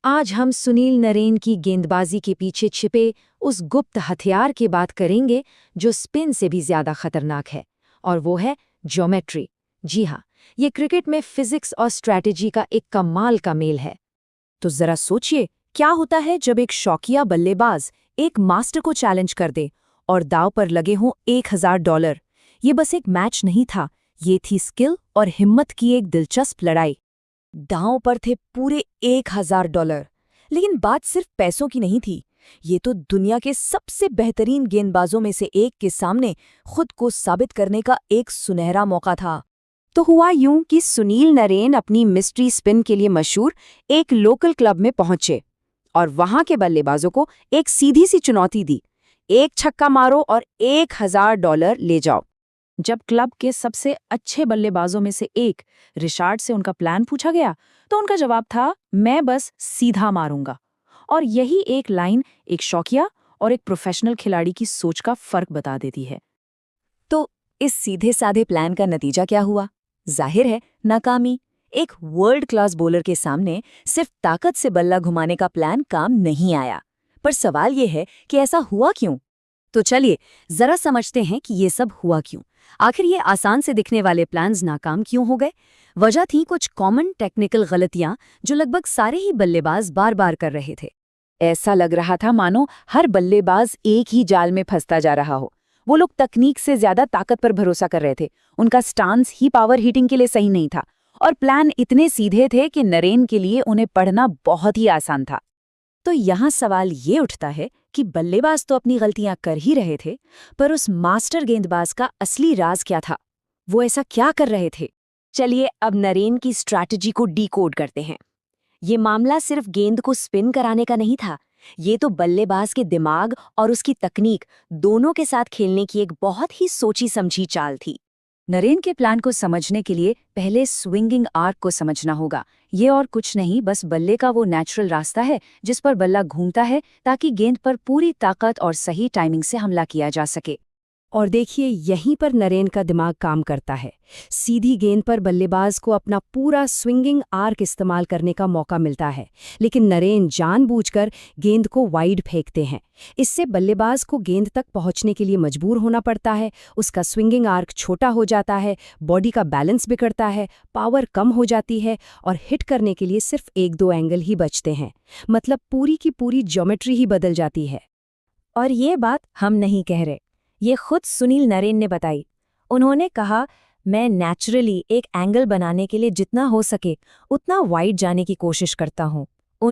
आज हम सुनील नरेन की गेंदबाजी के पीछे छिपे उस गुप्त हथियार की बात करेंगे जो स्पिन से भी ज्यादा खतरनाक है, और वो है ज्योमेट्री। जी हाँ, ये क्रिकेट में फिजिक्स और स्ट्रैटेजी का एक कमाल का मेल है। तो जरा सोचिए, क्या होता है जब एक शौकिया बल्लेबाज एक मास्टर को चैलेंज कर दे और दांव पर लगे हों $1000। ये बस एक मैच नहीं था, ये थी स्किल और हिम्मत की एक दिलचस्प लड़ाई। दांव पर थे पूरे $1000। लेकिन बात सिर्फ पैसों की नहीं थी, ये तो दुनिया के सबसे बेहतरीन गेंदबाजों में से एक के सामने खुद को साबित करने का एक सुनहरा मौका था। तो हुआ यूं कि सुनील नरेन अपनी मिस्ट्री स्पिन के लिए मशहूर एक लोकल क्लब में पहुंचे और वहां के बल्लेबाजों को एक सीधी सी चुनौती दी, एक छक्का मारो और $1000 ले जाओ। जब क्लब के सबसे अच्छे बल्लेबाजों में से एक रिचार्ड से उनका प्लान पूछा गया, तो उनका जवाब था, मैं बस सीधा मारूंगा। और यही एक लाइन एक शौकिया और एक प्रोफेशनल खिलाड़ी की सोच का फर्क बता देती है। तो इस सीधे साधे प्लान का नतीजा क्या हुआ? जाहिर है, नाकामी। एक वर्ल्ड क्लास बॉलर के सामने सिर्फ ताकत से बल्ला घुमाने का प्लान काम नहीं आया। पर सवाल ये है कि ऐसा हुआ क्यों? तो चलिए जरा समझते हैं कि ये सब हुआ क्यों। आखिर ये आसान से दिखने वाले प्लान्स नाकाम क्यों हो गए? वजह थी कुछ कॉमन टेक्निकल गलतियां जो लगभग सारे ही बल्लेबाज बार बार कर रहे थे। ऐसा लग रहा था मानो हर बल्लेबाज एक ही जाल में फंसता जा रहा हो। वो लोग तकनीक से ज्यादा ताकत पर भरोसा कर रहे थे, उनका स्टांस ही पावर हिटिंग के लिए सही नहीं था, और प्लान इतने सीधे थे कि नरेन के लिए उन्हें पढ़ना बहुत ही आसान था। तो यहाँ सवाल ये उठता है कि बल्लेबाज तो अपनी गलतियां कर ही रहे थे, पर उस मास्टर गेंदबाज का असली राज क्या था? वो ऐसा क्या कर रहे थे? चलिए अब नरेन की स्ट्रैटेजी को डीकोड करते हैं। ये मामला सिर्फ गेंद को स्पिन कराने का नहीं था, ये तो बल्लेबाज के दिमाग और उसकी तकनीक दोनों के साथ खेलने की एक बहुत ही सोची समझी चाल थी। नरेन के प्लान को समझने के लिए पहले स्विंगिंग आर्क को समझना होगा। ये और कुछ नहीं, बस बल्ले का वो नेचुरल रास्ता है जिस पर बल्ला घूमता है ताकि गेंद पर पूरी ताकत और सही टाइमिंग से हमला किया जा सके। और देखिए, यहीं पर नरेन का दिमाग काम करता है। सीधी गेंद पर बल्लेबाज को अपना पूरा स्विंगिंग आर्क इस्तेमाल करने का मौका मिलता है, लेकिन नरेन जानबूझकर गेंद को वाइड फेंकते हैं। इससे बल्लेबाज को गेंद तक पहुंचने के लिए मजबूर होना पड़ता है, उसका स्विंगिंग आर्क छोटा हो जाता है, बॉडी का बैलेंस बिगड़ता है, पावर कम हो जाती है और हिट करने के लिए सिर्फ 1-2 एंगल ही बचते हैं। मतलब पूरी की पूरी ज्योमेट्री ही बदल जाती है। और ये बात हम नहीं कह रहे, ये खुद सुनील नरेन ने बताई। उन्होंने कहा, मैं नेचुरली एक एंगल बनाने के लिए जितना हो सके उतना वाइड जाने की कोशिश करता हूँ।